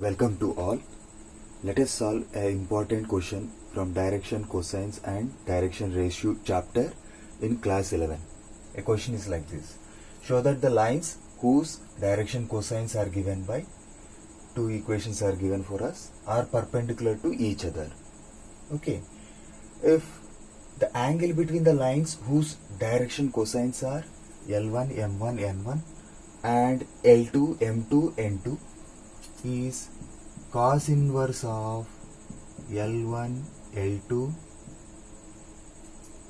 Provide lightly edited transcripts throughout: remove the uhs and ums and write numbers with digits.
Welcome to all. Let us solve an important question from direction cosines and direction ratio chapter in class 11. A question is like this. Show that the lines whose direction cosines are given by two equations are given for us are perpendicular to each other. Okay. If the angle between the lines whose direction cosines are L1, M1, N1 and L2, M2, N2 is cos inverse of L1, L2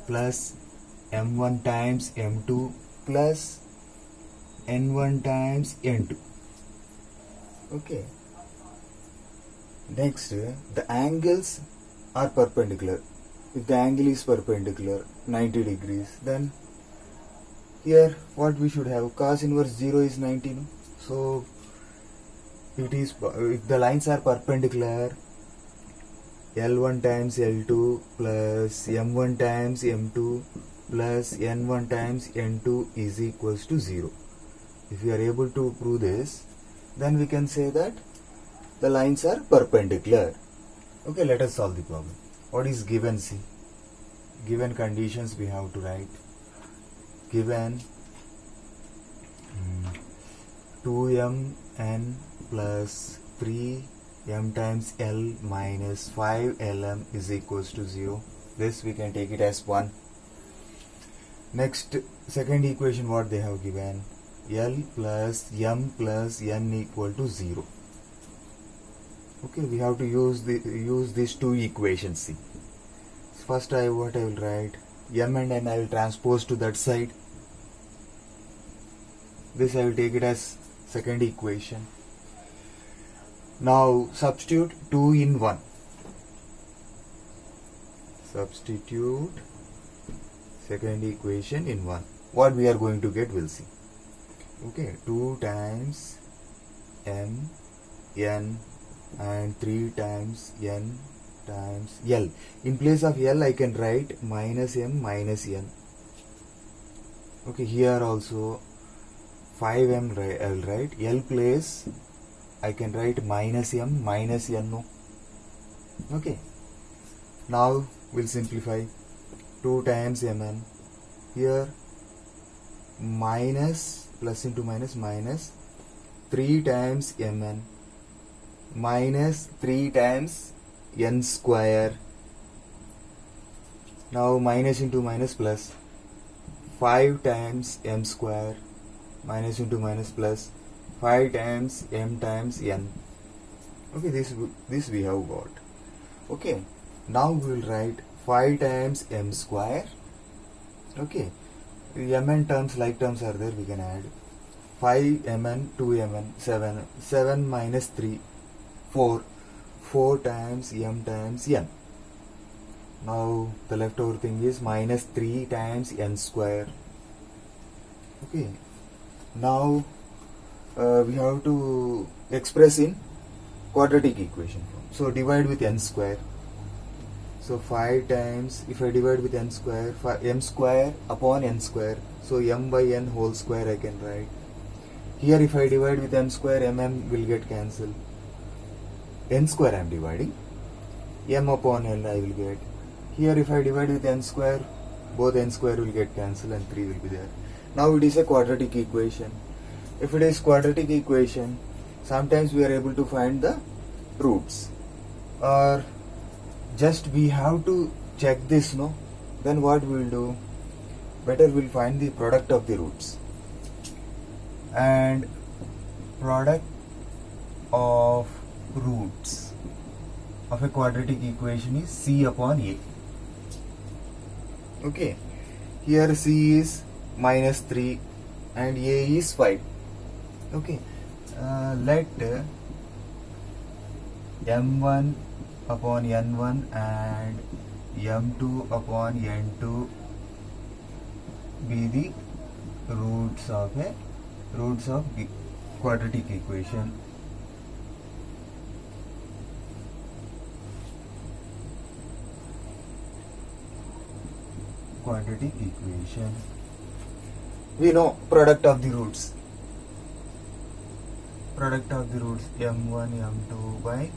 plus M1 times M2 plus N1 times N2. Okay. Next, the angles are perpendicular. If the angle is perpendicular 90 degrees, then here what we should have, cos inverse 0 is 90, no? So it is, if the lines are perpendicular, L1 times L2 plus M1 times M2 plus N1 times N2 is equals to 0. If we are able to prove this, then we can say that the lines are perpendicular. Okay, let us solve the problem. What is given? See, given conditions we have to write. Given 2mn plus 3m times L minus 5lm is equals to 0. This we can take it as 1. Next, second equation what they have given, L plus m plus n equal to 0. Okay, we have to use these two equations. See, first what I will write, m and n I will transpose to that side. This I will take it as second equation. Now substitute 2 in 1. Substitute second equation in 1. What we are going to get, we'll see. Okay, 2 times m n and 3 times n times L. In place of L I can write minus m minus n. Okay, here also 5m I will write. L place I can write minus m minus n. No. Okay. Now we'll simplify. 2 times mn. Here minus plus into minus minus 3 times mn minus 3 times n square. Now minus into minus plus 5 times m square minus into minus plus 5 times m times n. Okay, this we have got. Okay, now we will write 5 times m square. Okay, mn terms, like terms are there, we can add 5 mn, 2 mn, 7 minus 3, 4 times m times n. Now the leftover thing is minus 3 times n square. Okay, now we have to express in quadratic equation form. So divide with n square. So 5 times, if I divide with n square, m square upon n square. So m by n whole square I can write. Here if I divide with m square, mm will get cancelled. N square I am dividing. M upon n I will get. Here if I divide with n square, both n square will get cancelled and 3 will be there. Now it is a quadratic equation. If it is quadratic equation, sometimes we are able to find the roots, or just we have to check this, no? Then what we will do? Better we will find the product of the roots. And product of roots of a quadratic equation is c upon a. Okay, here c is minus 3 and a is 5. Okay, let m1 upon n1 and m2 upon n2 be the roots of the quadratic equation. Quadratic equation. We know product of the roots. product of the roots m1 m2 by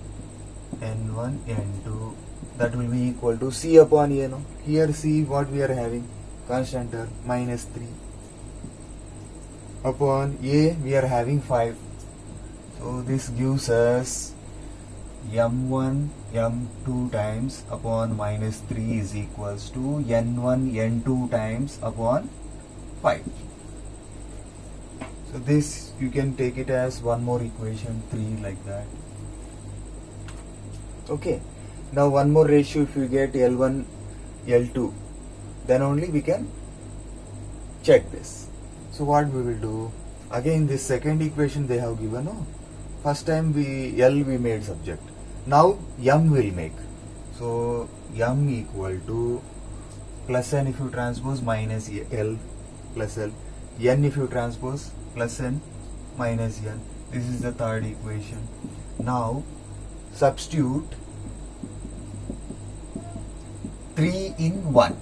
n1 n2, that will be equal to c upon a. No, here c what we are having, constant term minus 3, upon a we are having 5, so this gives us m1 m2 times upon minus 3 is equals to n1 n2 times upon 5. So this you can take it as one more equation 3 like that. Okay, now one more ratio, if you get L1 L2, then only we can check this. So what we will do, again this second equation they have given, no? First time L we made subject, now M will make. So M equal to plus N if you transpose minus L plus L, N if you transpose plus N minus N. This is the third equation. Now substitute 3 in 1.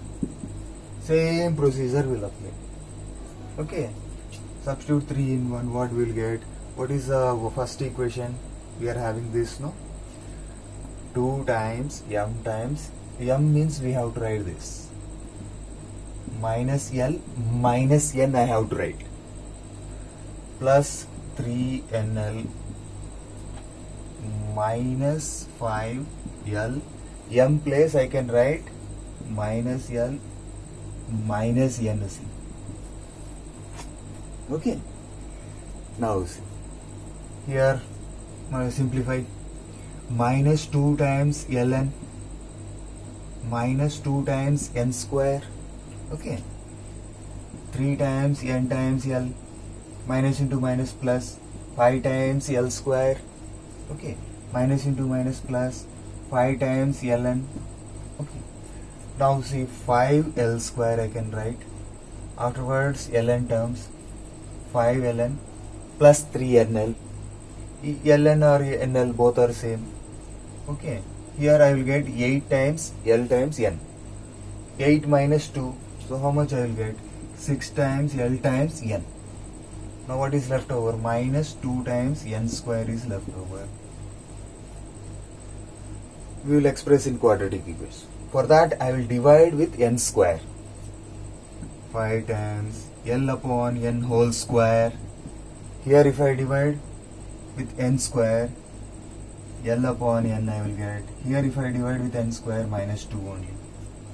Same procedure will apply. Okay, substitute 3 in 1. What we'll get? What is the first equation? We are having this, no? 2 times M means we have to write this. Minus L minus N I have to write. Plus 3NL minus 5L. M place I can write minus L minus NC. Okay. Now see. Here simplify. Minus 2 times Ln minus 2 times N square. Okay. 3 times N times L. Minus into minus plus 5 times L square. Okay. Minus into minus plus 5 times Ln. Okay. Now see 5L square I can write. Afterwards Ln terms 5Ln plus 3NL. Ln or NL both are same. Okay. Here I will get 8 times L times N. 8 minus 2. So how much I will get? 6 times L times N. Now what is left over? Minus 2 times N square is left over. We will express in quadratic equation. For that I will divide with N square. 5 times L upon N whole square. Here if I divide with N square, L upon N I will get. Here if I divide with N square, minus 2 only.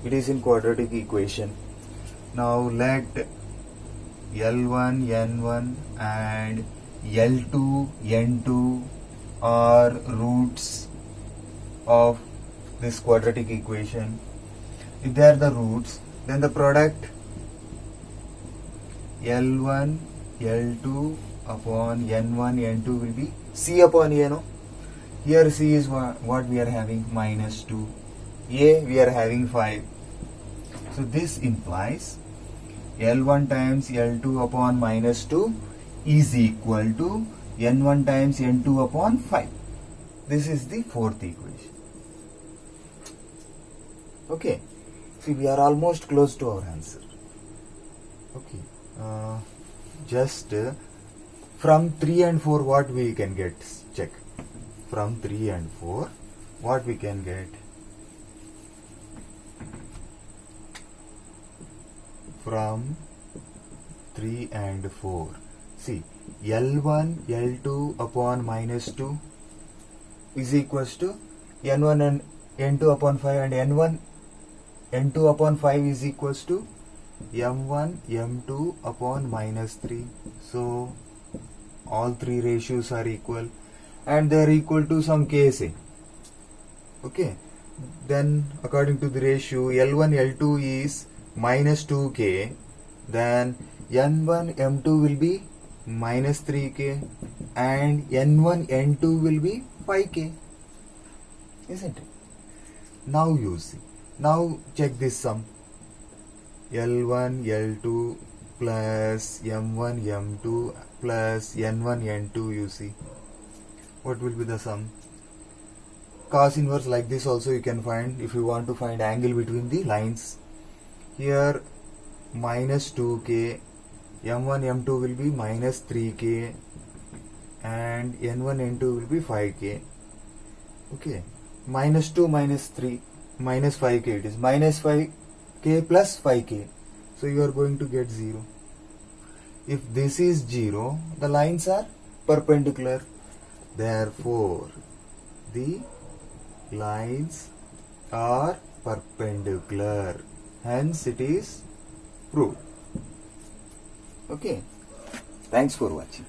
It is in quadratic equation. Now let L1 N1 and L2 N2 are roots of this quadratic equation. If they are the roots, then the product L1 L2 upon N1 N2 will be C upon A, no? Here C is what we are having, minus 2. A we are having 5. So this implies L1 times L2 upon minus 2 is equal to N1 times N2 upon 5. This is the fourth equation. Okay. See, we are almost close to our answer. Okay. Just from 3 and 4 what we can get? Check. From 3 and 4 what we can get? From 3 and 4. See, L1 L2 upon minus 2 is equals to N1 and N2 upon 5, and N1 N2 upon 5 is equals to M1 M2 upon minus 3. So all three ratios are equal and they are equal to some KSA. Okay. Then according to the ratio, L1 L2 is minus 2K, then N1 M2 will be minus 3K and N1 N2 will be 5K. Isn't it? Now you see. Now check this sum. L1 L2 plus M1 M2 plus N1 N2, you see. What will be the sum? Cos inverse like this also you can find if you want to find angle between the lines. Here minus 2K, M1 M2 will be minus 3K and n1 n2 will be 5k. Okay, minus 2 minus 3 minus 5k, it is minus 5k plus 5k, so you are going to get 0. If this is 0, the lines are perpendicular, therefore the lines are perpendicular, hence it is proved. Okay, thanks for watching.